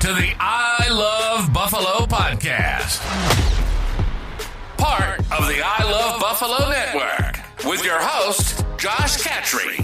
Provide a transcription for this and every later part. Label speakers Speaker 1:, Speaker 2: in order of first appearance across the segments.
Speaker 1: to the I Love Buffalo podcast. Part of the I Love Buffalo network with your host, Josh Catry.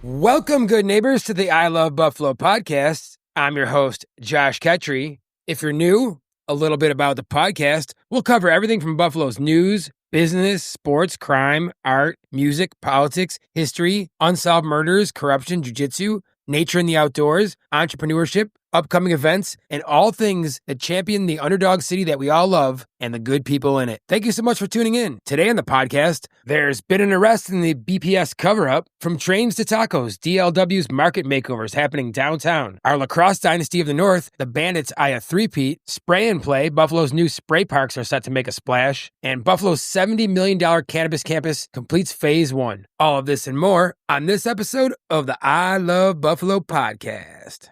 Speaker 2: Welcome, good neighbors, to the I Love Buffalo podcast. I'm your host, Josh Catry. If you're new, a little bit about the podcast. We'll cover everything from Buffalo's news, business, sports, crime, art, music, politics, history, unsolved murders, corruption, jiu-jitsu, nature and the outdoors, entrepreneurship, upcoming events, and all things that champion the underdog city that we all love and the good people in it. Thank you so much for tuning in. Today on the podcast, there's been an arrest in the BPS cover-up. From trains to tacos, DL&W's market makeovers happening downtown. Our Lacrosse Dynasty of the North, the Bandits eye a Three-Peat. Spray and play, Buffalo's new spray parks are set to make a splash. And Buffalo's $70 million Cannabis Campus completes Phase 1. All of this and more on this episode of the I Love Buffalo podcast.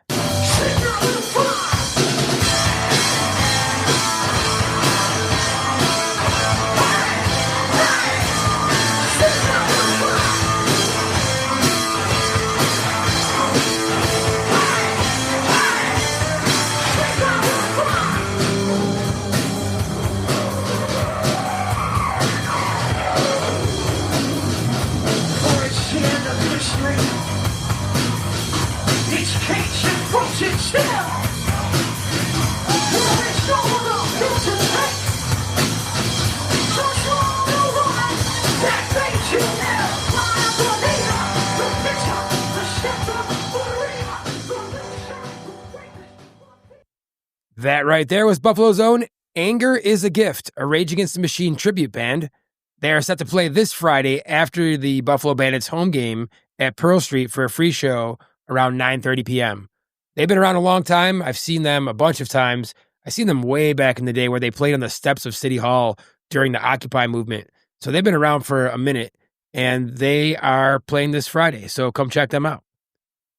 Speaker 2: That right there was Buffalo's own Anger is a Gift, a Rage Against the Machine tribute band. They are set to play this Friday after the Buffalo Bandits home game at Pearl Street for a free show around 9:30 p.m. They've been around a long time. I've seen them a bunch of times. I've seen them way back in the day where they played on the steps of City Hall during the Occupy movement. So they've been around for a minute, and they are playing this Friday. So come check them out.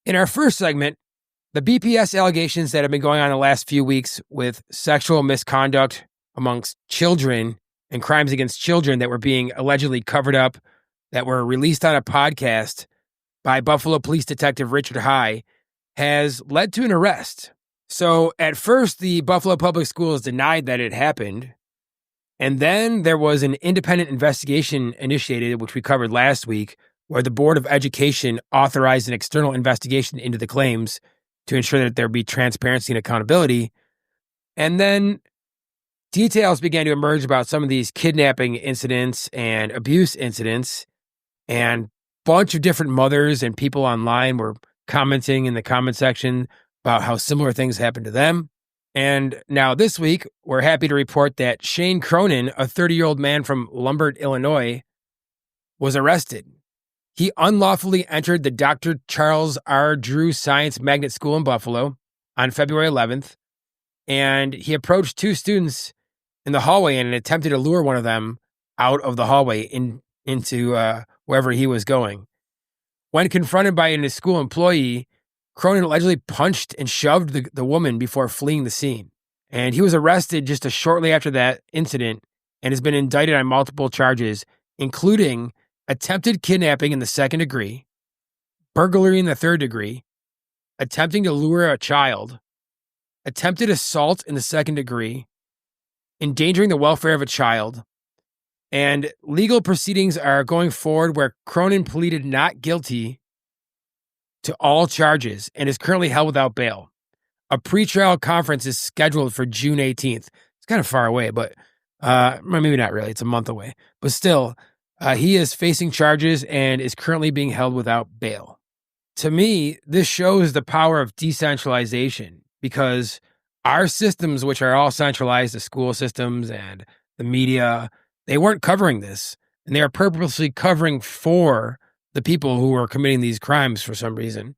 Speaker 2: In our first segment, the BPS allegations that have been going on the last few weeks with sexual misconduct amongst children and crimes against children that were being allegedly covered up, that were released on a podcast by Buffalo Police Detective Richard High, has led to an arrest. So at first, the Buffalo Public Schools denied that it happened. And then there was an independent investigation initiated, which we covered last week, where the Board of Education authorized an external investigation into the claims to ensure that there be transparency and accountability. And then details began to emerge about some of these kidnapping incidents and abuse incidents, and a bunch of different mothers and people online were commenting in the comment section about how similar things happened to them. And now this week, we're happy to report that Shane Cronin, a 30-year-old man from Lombard, Illinois, was arrested. He unlawfully entered the Dr. Charles R. Drew Science Magnet School in Buffalo on February 11th, and he approached two students in the hallway and attempted to lure one of them out of the hallway into wherever he was going. When confronted by a school employee, Cronin allegedly punched and shoved the woman before fleeing the scene. And he was arrested just shortly after that incident and has been indicted on multiple charges, including attempted kidnapping in the second degree, burglary in the third degree, attempting to lure a child, attempted assault in the second degree, endangering the welfare of a child, and legal proceedings are going forward where Cronin pleaded not guilty to all charges and is currently held without bail. A pretrial conference is scheduled for June 18th. It's kind of far away, but maybe not really. It's a month away. But still, he is facing charges and is currently being held without bail. To me, this shows the power of decentralization, because our systems, which are all centralized, the school systems and the media, they weren't covering this. And they are purposely covering for the people who are committing these crimes for some reason.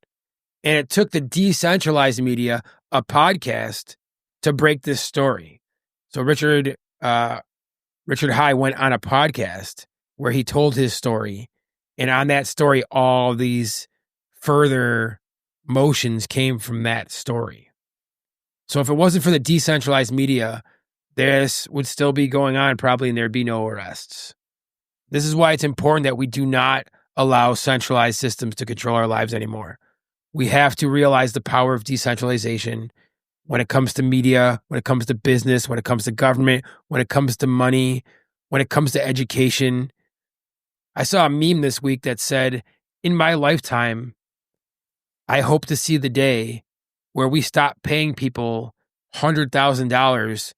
Speaker 2: And it took the decentralized media, a podcast, to break this story. So Richard High went on a podcast where he told his story. And on that story, all these further motions came from that story. So if it wasn't for the decentralized media, this would still be going on probably, and there'd be no arrests. This is why it's important that we do not allow centralized systems to control our lives anymore. We have to realize the power of decentralization when it comes to media, when it comes to business, when it comes to government, when it comes to money, when it comes to education. I saw a meme this week that said, in my lifetime, I hope to see the day where we stop paying people $100,000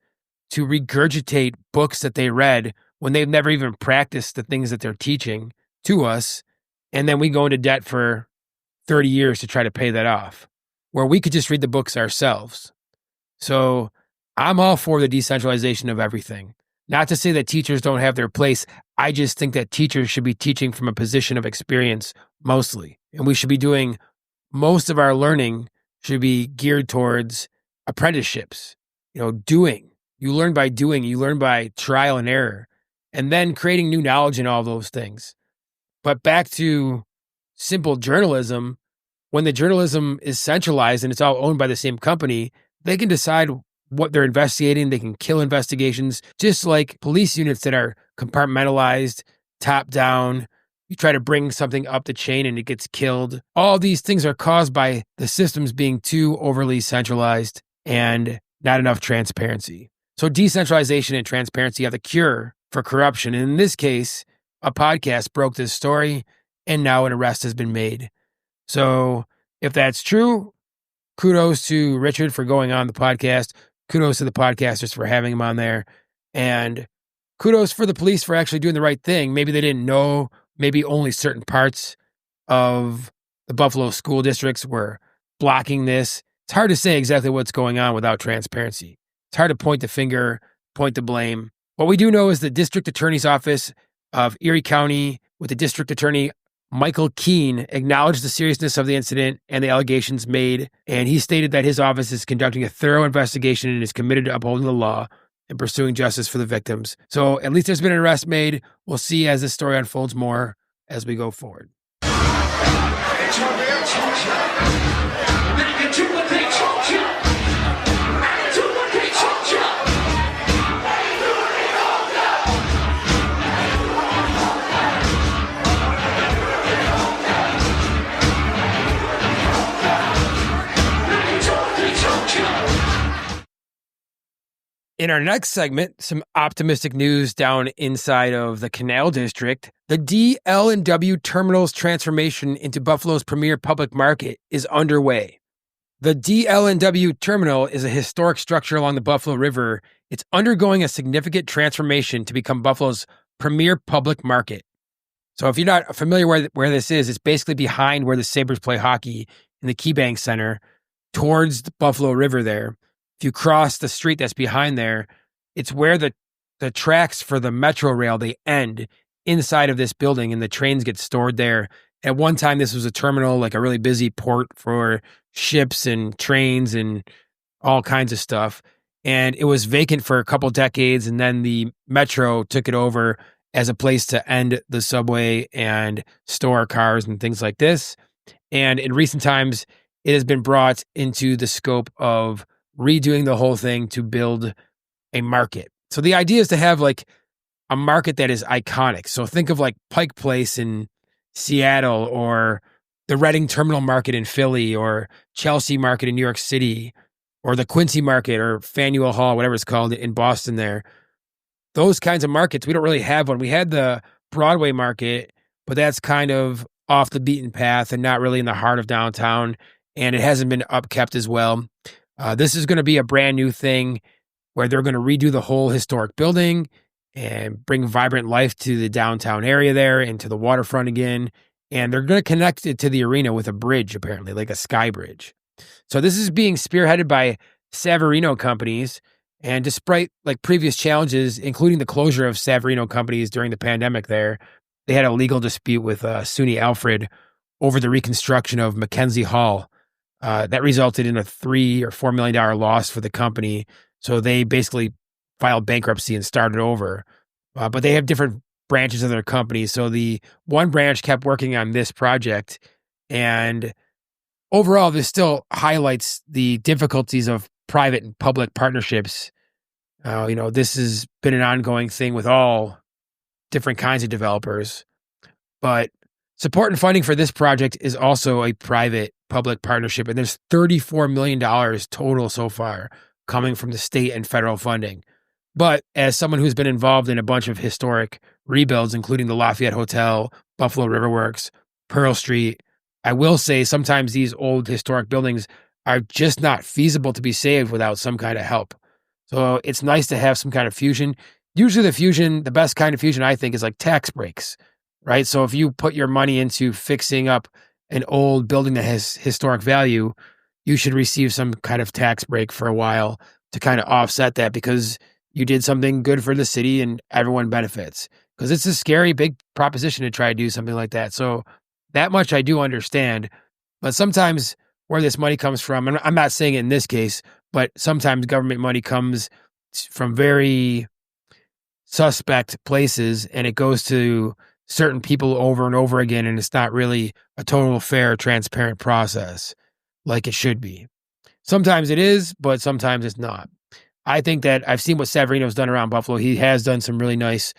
Speaker 2: to regurgitate books that they read when they've never even practiced the things that they're teaching to us. And then we go into debt for 30 years to try to pay that off, where we could just read the books ourselves. So I'm all for the decentralization of everything. Not to say that teachers don't have their place. I just think that teachers should be teaching from a position of experience mostly. And we should be doing most of our learning should be geared towards apprenticeships, doing. You learn by doing, you learn by trial and error, and then creating new knowledge in all those things. But back to simple journalism, when the journalism is centralized and it's all owned by the same company, they can decide what they're investigating. They can kill investigations, just like police units that are compartmentalized, top down. You try to bring something up the chain and it gets killed. All these things are caused by the systems being too overly centralized and not enough transparency. So decentralization and transparency are the cure for corruption. And in this case, a podcast broke this story and now an arrest has been made. So if that's true, kudos to Richard for going on the podcast. Kudos to the podcasters for having him on there. And kudos for the police for actually doing the right thing. Maybe they didn't know, maybe only certain parts of the Buffalo school districts were blocking this. It's hard to say exactly what's going on without transparency. It's hard to point the finger, point the blame. What we do know is the district attorney's office of Erie County, with the district attorney Michael Keene, acknowledged the seriousness of the incident and the allegations made, and he stated that his office is conducting a thorough investigation and is committed to upholding the law and pursuing justice for the victims. So at least there's been an arrest made. We'll see as this story unfolds more as we go forward. In our next segment, some optimistic news down inside of the Canal District. The DL&W terminal's transformation into Buffalo's premier public market is underway. The DL&W terminal is a historic structure along the Buffalo River. It's undergoing a significant transformation to become Buffalo's premier public market. So if you're not familiar where this is, it's basically behind where the Sabres play hockey in the KeyBank Center towards the Buffalo River there. If you cross the street that's behind there, it's where the tracks for the Metro Rail, they end inside of this building and the trains get stored there. At one time, this was a terminal, like a really busy port for ships and trains and all kinds of stuff. And it was vacant for a couple decades. And then the Metro took it over as a place to end the subway and store cars and things like this. And in recent times, it has been brought into the scope of redoing the whole thing to build a market. So the idea is to have like a market that is iconic. So think of like Pike Place in Seattle, or the Reading Terminal Market in Philly, or Chelsea Market in New York City, or the Quincy Market, or Faneuil Hall, whatever it's called in Boston there. Those kinds of markets, we don't really have one. We had the Broadway Market, but that's kind of off the beaten path and not really in the heart of downtown, and it hasn't been upkept as well. This is going to be a brand new thing where they're going to redo the whole historic building and bring vibrant life to the downtown area there and to the waterfront again. And they're going to connect it to the arena with a bridge, apparently, like a sky bridge. So this is being spearheaded by Savarino companies. And despite like previous challenges, including the closure of Savarino companies during the pandemic there, they had a legal dispute with SUNY Alfred over the reconstruction of Mackenzie Hall. That resulted in a $3 or $4 million loss for the company. So they basically filed bankruptcy and started over. But they have different branches of their company. So the one branch kept working on this project. And overall, this still highlights the difficulties of private and public partnerships. This has been an ongoing thing with all different kinds of developers. But support and funding for this project is also a private-public partnership, and there's $34 million total so far coming from the state and federal funding. But as someone who's been involved in a bunch of historic rebuilds, including the Lafayette Hotel, Buffalo River Works, Pearl Street, I will say sometimes these old historic buildings are just not feasible to be saved without some kind of help. So it's nice to have some kind of fusion. Usually the best kind of fusion, I think, is like tax breaks, right? So if you put your money into fixing up an old building that has historic value, you should receive some kind of tax break for a while to kind of offset that, because you did something good for the city and everyone benefits. Because it's a scary, big proposition to try to do something like that. So that much I do understand. But sometimes where this money comes from, and I'm not saying it in this case, but sometimes government money comes from very suspect places and it goes to certain people over and over again, and it's not really a total fair, transparent process like it should be. Sometimes it is, but sometimes it's not. I think that I've seen what Savarino's done around Buffalo. He has done some really nice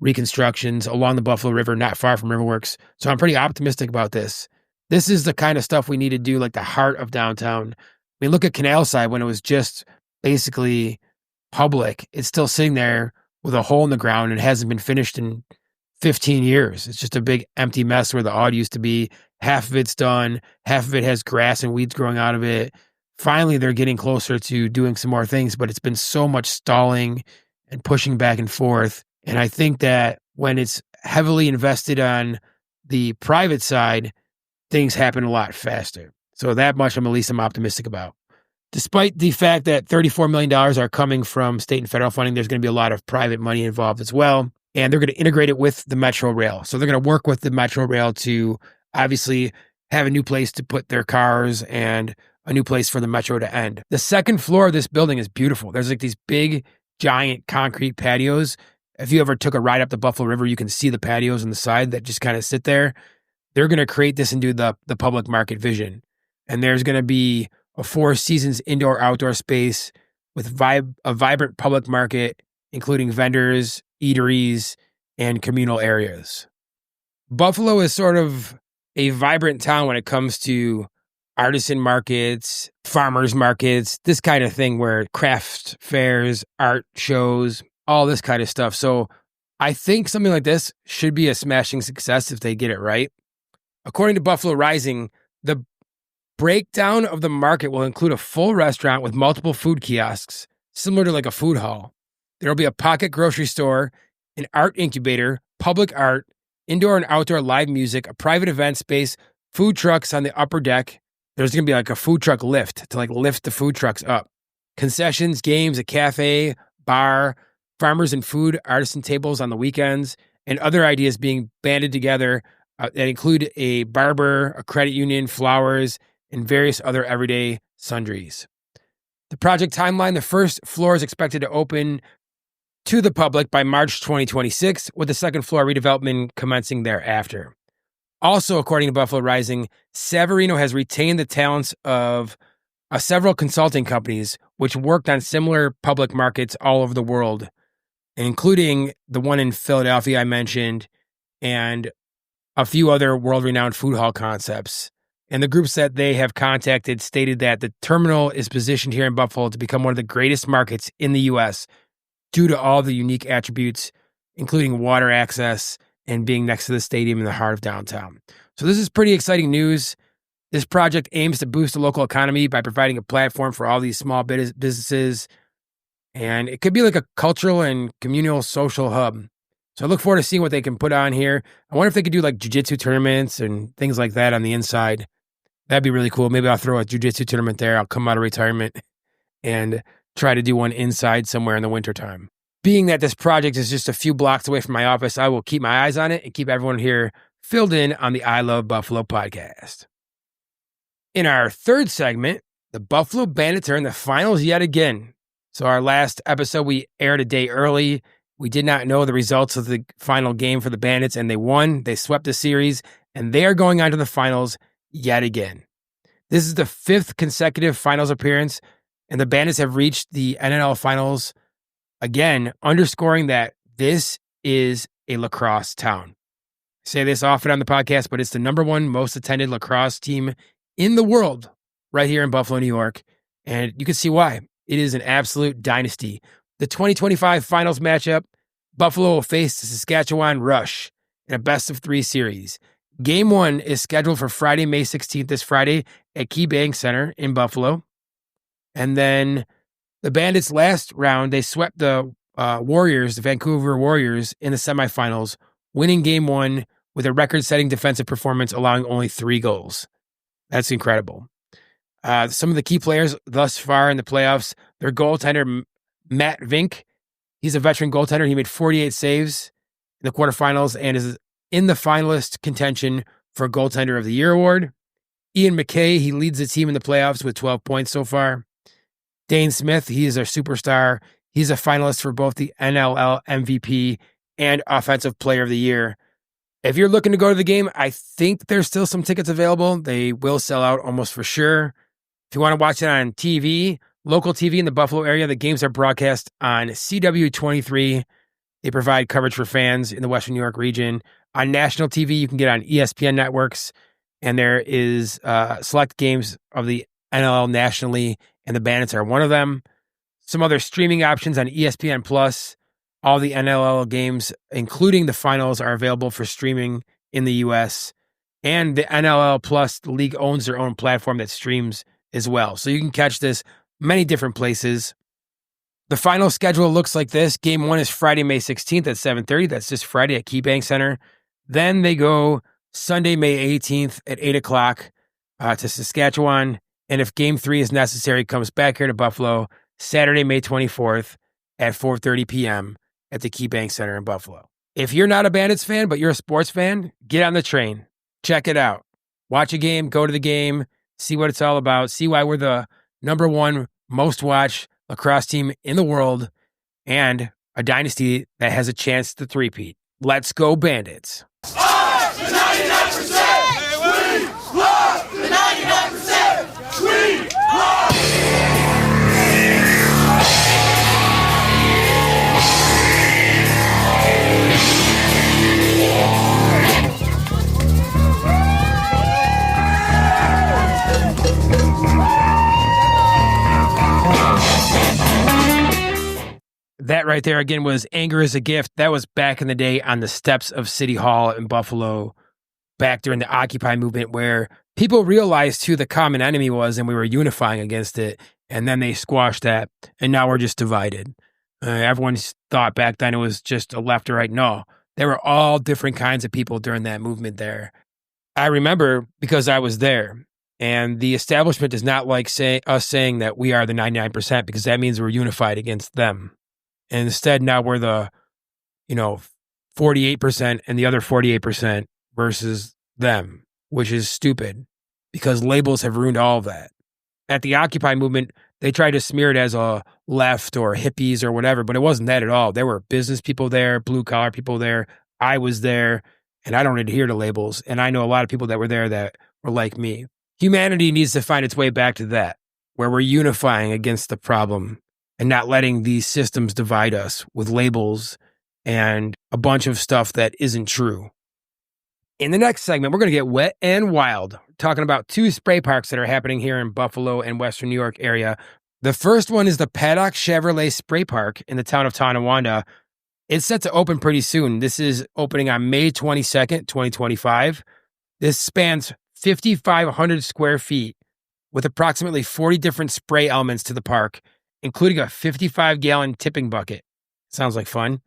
Speaker 2: reconstructions along the Buffalo River, not far from Riverworks. So I'm pretty optimistic about this. This is the kind of stuff we need to do, like the heart of downtown. I mean, look at Canal Side when it was just basically public. It's still sitting there with a hole in the ground and hasn't been finished in 15 years. It's just a big empty mess where the Aud used to be. Half of it's done. Half of it has grass and weeds growing out of it. Finally, they're getting closer to doing some more things, but it's been so much stalling and pushing back and forth. And I think that when it's heavily invested on the private side, things happen a lot faster. So that much I'm optimistic about. Despite the fact that $34 million are coming from state and federal funding, there's going to be a lot of private money involved as well. And they're going to integrate it with the Metro Rail. So they're going to work with the Metro Rail to obviously have a new place to put their cars and a new place for the Metro to end. The second floor of this building is beautiful. There's like these big, giant concrete patios. If you ever took a ride up the Buffalo River, you can see the patios on the side that just kind of sit there. They're going to create this into the public market vision. And there's going to be a Four Seasons indoor-outdoor space with a vibrant public market, including vendors, eateries, and communal areas. Buffalo is sort of a vibrant town when it comes to artisan markets, farmers markets, this kind of thing, where craft fairs, art shows, all this kind of stuff. So I think something like this should be a smashing success if they get it right. According to Buffalo Rising, the breakdown of the market will include a full restaurant with multiple food kiosks, similar to like a food hall. There will be a pocket grocery store, an art incubator, public art, indoor and outdoor live music, a private event space, food trucks on the upper deck. There's going to be like a food truck lift to like lift the food trucks up. Concessions, games, a cafe, bar, farmers and food, artisan tables on the weekends, and other ideas being banded together that include a barber, a credit union, flowers, and various other everyday sundries. The project timeline: the first floor is expected to open to the public by March 2026, with the second floor redevelopment commencing thereafter. Also, according to Buffalo Rising, Savarino has retained the talents of several consulting companies which worked on similar public markets all over the world, including the one in Philadelphia I mentioned, and a few other world-renowned food hall concepts. And the groups that they have contacted stated that the terminal is positioned here in Buffalo to become one of the greatest markets in the U.S. due to all the unique attributes, including water access and being next to the stadium in the heart of downtown. So this is pretty exciting news. This project aims to boost the local economy by providing a platform for all these small businesses. And it could be like a cultural and communal social hub. So I look forward to seeing what they can put on here. I wonder if they could do like jiu-jitsu tournaments and things like that on the inside. That'd be really cool. Maybe I'll throw a jiu-jitsu tournament there. I'll come out of retirement and try to do one inside somewhere in the wintertime. Being that this project is just a few blocks away from my office, I will keep my eyes on it and keep everyone here filled in on the I Love Buffalo podcast. In our third segment, the Buffalo Bandits are in the finals yet again. So our last episode, we aired a day early. We did not know the results of the final game for the Bandits, and they won. They swept the series, and they are going on to the finals yet again. This is the fifth consecutive finals appearance And the Bandits have reached the NNL Finals again, underscoring that this is a lacrosse town. I say this often on the podcast, but it's the number one most attended lacrosse team in the world right here in Buffalo, New York. And you can see why. It is an absolute dynasty. The 2025 finals matchup, Buffalo will face the Saskatchewan Rush in a best-of-3 series. Game 1 is scheduled for Friday, May 16th, this Friday at KeyBank Center in Buffalo. And then the Bandits last round, they swept the Warriors, the Vancouver Warriors, in the semifinals, winning Game 1 with a record-setting defensive performance, allowing only 3 goals. That's incredible. Some of the key players thus far in the playoffs, their goaltender, Matt Vink. He's a veteran goaltender. He made 48 saves in the quarterfinals and is in the finalist contention for Goaltender of the Year award. Ian McKay, he leads the team in the playoffs with 12 points so far. Dane Smith, he is our superstar. He's a finalist for both the NLL MVP and Offensive Player of the Year. If you're looking to go to the game, I think there's still some tickets available. They will sell out almost for sure. If you want to watch it on TV, local TV in the Buffalo area, the games are broadcast on CW23. They provide coverage for fans in the Western New York region. On national TV, you can get on ESPN networks, and there is select games of the NLL nationally, and the Bandits are one of them. Some other streaming options on ESPN Plus. All the NLL games, including the finals, are available for streaming in the U.S. And the NLL Plus, the league owns their own platform that streams as well. So you can catch this many different places. The final schedule looks like this. Game 1 is Friday, May 16th at 7:30. That's this Friday at KeyBank Center. Then they go Sunday, May 18th at 8 o'clock to Saskatchewan. And if Game 3 is necessary, comes back here to Buffalo Saturday, May 24th at 4:30 p.m. at the KeyBank Center in Buffalo. If you're not a Bandits fan, but you're a sports fan, get on the train. Check it out. Watch a game, go to the game, see what it's all about, see why we're the number one most watched lacrosse team in the world and a dynasty that has a chance to three-peat. Let's go Bandits.
Speaker 3: The 99%! We love the 99%! We love!
Speaker 2: That right there, again, was Anger is a Gift. That was back in the day on the steps of City Hall in Buffalo, back during the Occupy movement, where people realized who the common enemy was and we were unifying against it. And then they squashed that. And now we're just divided. Everyone thought back then it was just a left or right. No, there were all different kinds of people during that movement there. I remember because I was there. And the establishment does not like us saying that we are the 99% because that means we're unified against them. And instead, now we're the, 48% and the other 48% versus them, which is stupid because labels have ruined all of that. At the Occupy movement, they tried to smear it as a left or hippies or whatever, but it wasn't that at all. There were business people there, blue collar people there. I was there, and I don't adhere to labels. And I know a lot of people that were there that were like me. Humanity needs to find its way back to that, where we're unifying against the problem and not letting these systems divide us with labels and a bunch of stuff that isn't true. In the next segment, we're going to get wet and wild, talking about 2 spray parks that are happening here in Buffalo and Western New York area. The first one is the Paddock Chevrolet Spray Park in the town of Tonawanda. It's set to open pretty soon. This is opening on May 22nd, 2025. This spans 5,500 square feet with approximately 40 different spray elements to the park, including a 55-gallon tipping bucket. Sounds like fun.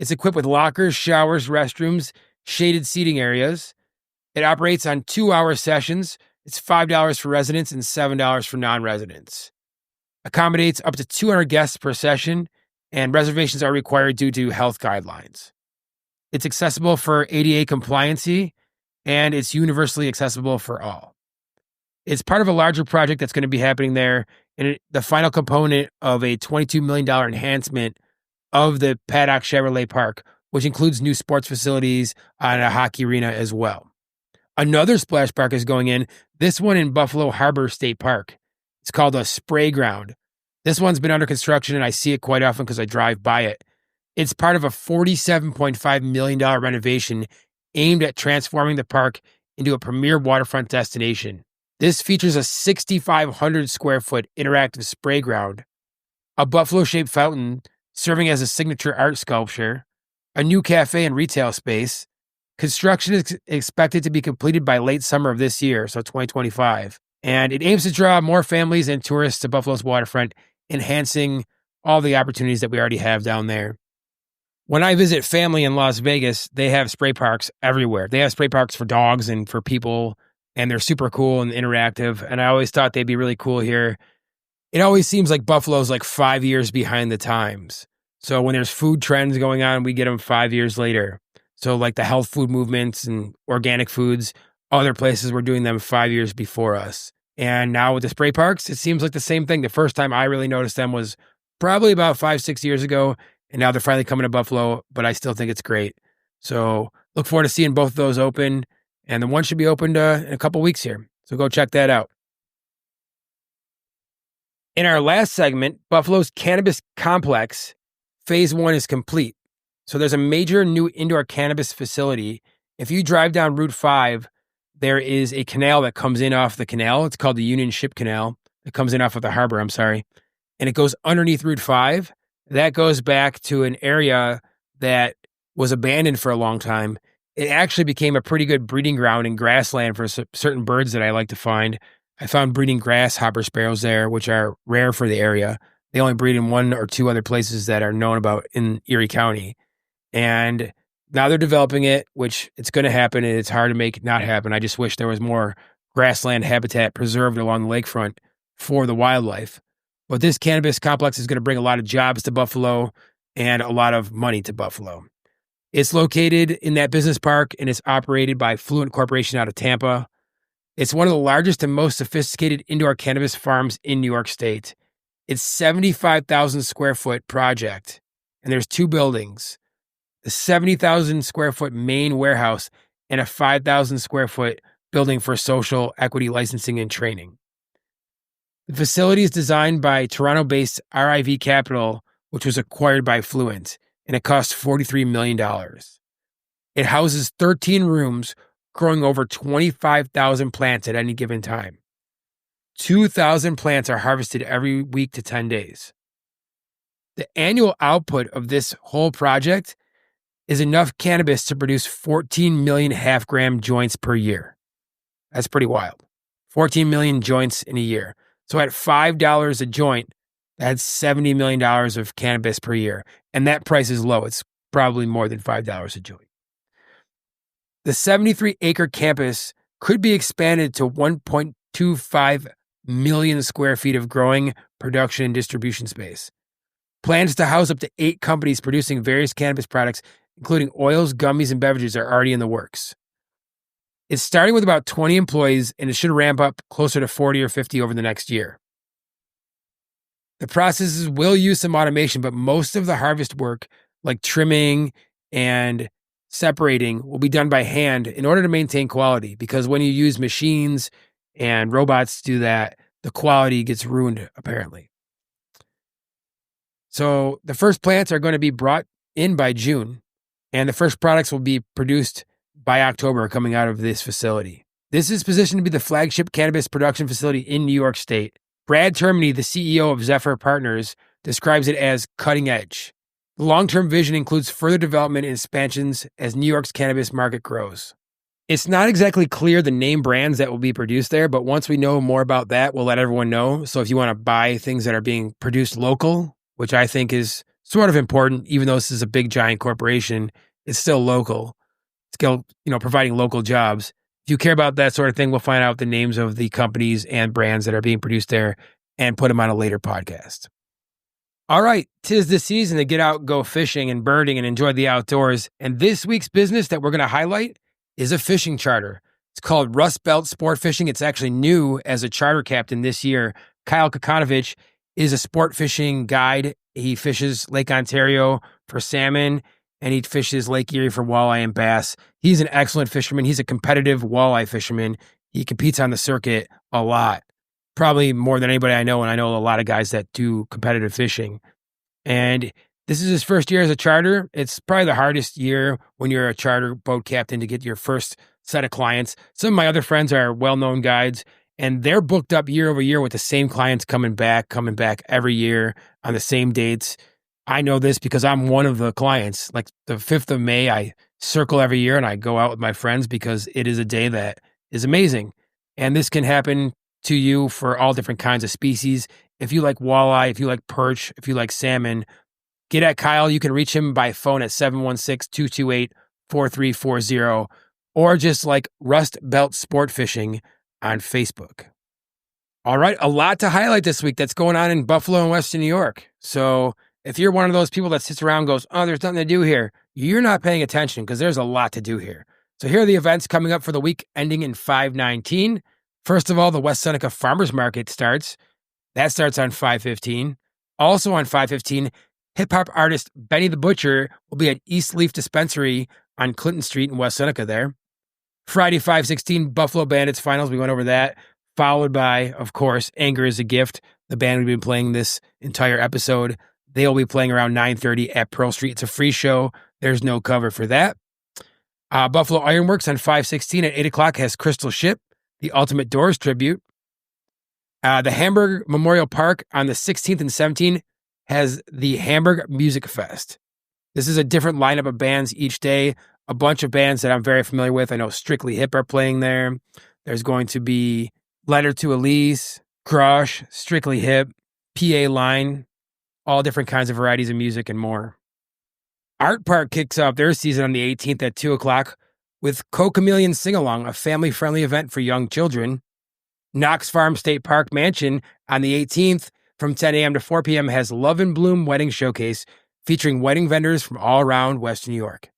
Speaker 2: It's equipped with lockers, showers, restrooms, shaded seating areas. It operates on 2-hour sessions. It's $5 for residents and $7 for non-residents. Accommodates up to 200 guests per session, and reservations are required due to health guidelines. It's accessible for ADA compliancy, and it's universally accessible for all. It's part of a larger project that's going to be happening there, and the final component of a $22 million enhancement of the Paddock Chevrolet Park, which includes new sports facilities and a hockey arena as well. Another splash park is going in, this one in Buffalo Harbor State Park. It's called a Spray Ground. This one's been under construction and I see it quite often because I drive by it. It's part of a $47.5 million renovation aimed at transforming the park into a premier waterfront destination. This features a 6,500 square foot interactive spray ground, a buffalo-shaped fountain serving as a signature art sculpture, a new cafe and retail space. Construction is expected to be completed by late summer of this year, so 2025. And it aims to draw more families and tourists to Buffalo's waterfront, enhancing all the opportunities that we already have down there. When I visit family in Las Vegas, they have spray parks everywhere. They have spray parks for dogs and for people, and they're super cool and interactive. And I always thought they'd be really cool here. It always seems like Buffalo's like 5 years behind the times. So when there's food trends going on, we get them 5 years later. So like the health food movements and organic foods, other places were doing them 5 years before us. And now with the spray parks, it seems like the same thing. The first time I really noticed them was probably about 5-6 years ago. And now they're finally coming to Buffalo, but I still think it's great. So look forward to seeing both of those open. And the one should be opened in a couple weeks here. So go check that out. In our last segment, Buffalo's Cannabis Complex, Phase 1 is complete. So there's a major new indoor cannabis facility. If you drive down Route 5, there is a canal that comes in off the canal. It's called the Union Ship Canal. It comes in off of the harbor, and it goes underneath Route 5. That goes back to an area that was abandoned for a long time. It actually became a pretty good breeding ground and grassland for certain birds that I like to find. I found breeding grasshopper sparrows there, which are rare for the area. They only breed in 1 or 2 other places that are known about in Erie County. And now they're developing it, which it's going to happen, and it's hard to make it not happen. I just wish there was more grassland habitat preserved along the lakefront for the wildlife. But this cannabis complex is going to bring a lot of jobs to Buffalo and a lot of money to Buffalo. It's located in that business park, and it's operated by Fluent Corporation out of Tampa. It's one of the largest and most sophisticated indoor cannabis farms in New York State. It's 75,000 square foot project, and there's 2 buildings, the 70,000 square foot main warehouse and a 5,000 square foot building for social equity licensing and training. The facility is designed by Toronto-based RIV Capital, which was acquired by Fluent, and it cost $43 million. It houses 13 rooms growing over 25,000 plants at any given time. 2,000 plants are harvested every week to 10 days. The annual output of this whole project is enough cannabis to produce 14 million half-gram joints per year. That's pretty wild. 14 million joints in a year. So at $5 a joint, that's $70 million of cannabis per year. And that price is low. It's probably more than $5 a joint. The 73-acre campus could be expanded to 1.25 million square feet of growing production and distribution space. Plans to house up to 8 companies producing various cannabis products, including oils, gummies, and beverages, are already in the works. It's starting with about 20 employees, and it should ramp up closer to 40 or 50 over the next year. The processes will use some automation, but most of the harvest work, like trimming and separating, will be done by hand in order to maintain quality, because when you use machines and robots to do that, the quality gets ruined, apparently. So the first plants are going to be brought in by June, and the first products will be produced by October coming out of this facility. This is positioned to be the flagship cannabis production facility in New York State. Brad Termini, the CEO of Zephyr Partners, describes it as cutting edge. The long-term vision includes further development and expansions as New York's cannabis market grows. It's not exactly clear the name brands that will be produced there, but once we know more about that, we'll let everyone know. So if you want to buy things that are being produced local, which I think is sort of important, even though this is a big giant corporation, it's still local. Still, providing local jobs. If you care about that sort of thing, we'll find out the names of the companies and brands that are being produced there and put them on a later podcast. All right, 'tis the season to get out, go fishing and birding and enjoy the outdoors. And this week's business that we're going to highlight is a fishing charter. It's called Rust Belt Sport Fishing. It's actually new as a charter captain this year. Kyle Kokonovich is a sport fishing guide. He fishes Lake Ontario for salmon, and he fishes Lake Erie for walleye and bass. He's an excellent fisherman. He's a competitive walleye fisherman. He competes on the circuit a lot. probably more than anybody I know, and I know a lot of guys that do competitive fishing. And this is his first year as a charter. It's probably the hardest year when you're a charter boat captain to get your first set of clients. Some of my other friends are well-known guides, and they're booked up year over year with the same clients coming back every year on the same dates. I know this because I'm one of the clients. Like the 5th of May, I circle every year and I go out with my friends because it is a day that is amazing. And this can happen to you for all different kinds of species. If you like walleye, if you like perch, if you like salmon, get at Kyle. You can reach him by phone at 716-228-4340 or just like Rust Belt Sport Fishing on Facebook. All right, a lot to highlight this week that's going on in Buffalo and Western New York. So if you're one of those people that sits around and goes, oh, there's nothing to do here, you're not paying attention because there's a lot to do here. So here are the events coming up for the week ending in 5/19. First of all, the West Seneca Farmers Market starts. That starts on 5/15. Also on 5/15, hip-hop artist Benny the Butcher will be at East Leaf Dispensary on Clinton Street in West Seneca there. Friday, 5/16, Buffalo Bandits finals. We went over that. Followed by, of course, Anger is a Gift, the band we've been playing this entire episode. They'll be playing around 9:30 at Pearl Street. It's a free show. There's no cover for that. Buffalo Ironworks on 5/16 at 8 o'clock has Crystal Ship, the Ultimate Doors tribute. The Hamburg Memorial Park on the 16th and 17th has the Hamburg Music Fest. This is a different lineup of bands each day. A bunch of bands that I'm very familiar with. I know Strictly Hip are playing there. There's going to be Letter to Elise, Crush, Strictly Hip, PA Line, all different kinds of varieties of music and more. Art Park kicks off their season on the 18th at 2 o'clock with Co-Chameleon Sing-Along, a family-friendly event for young children. Knox Farm State Park Mansion on the 18th from 10 a.m. to 4 p.m. has Love and Bloom Wedding Showcase featuring wedding vendors from all around Western New York.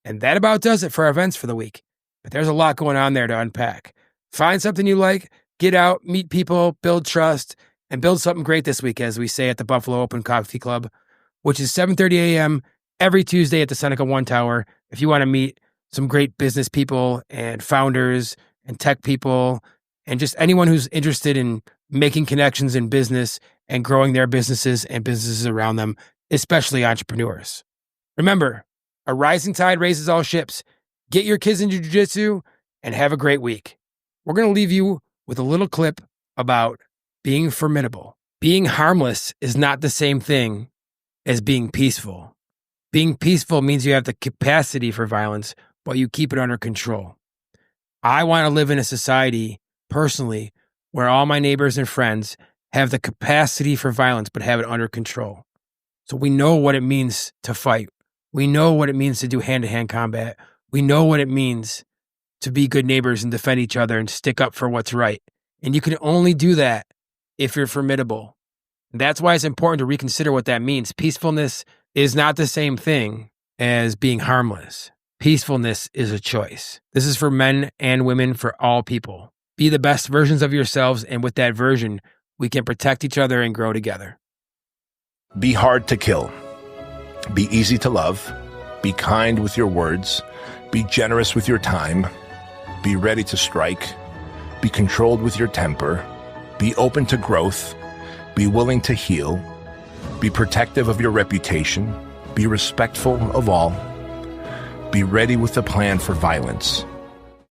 Speaker 2: And that about does it for our events for the week. But there's a lot going on there to unpack. Find something you like, get out, meet people, build trust, and build something great this week, as we say at the Buffalo Open Coffee Club, which is 7:30 a.m. every Tuesday at the Seneca One Tower. If you want to meet some great business people and founders and tech people and just anyone who's interested in making connections in business and growing their businesses and businesses around them, especially entrepreneurs. Remember, a rising tide raises all ships. Get your kids into jiu-jitsu and have a great week. We're going to leave you with a little clip about being formidable. Being harmless is not the same thing as being peaceful. Being peaceful means you have the capacity for violence, but you keep it under control. I want to live in a society, personally, where all my neighbors and friends have the capacity for violence, but have it under control. So we know what it means to fight. We know what it means to do hand-to-hand combat. We know what it means to be good neighbors and defend each other and stick up for what's right. And you can only do that if you're formidable. That's why it's important to reconsider what that means. Peacefulness is not the same thing as being harmless. Peacefulness is a choice. This is for men and women, for all people. Be the best versions of yourselves, and with that version, we can protect each other and grow together.
Speaker 4: Be hard to kill. Be easy to love. Be kind with your words. Be generous with your time. Be ready to strike. Be controlled with your temper. Be open to growth. Be willing to heal. Be protective of your reputation. Be respectful of all. Be ready with a plan for violence.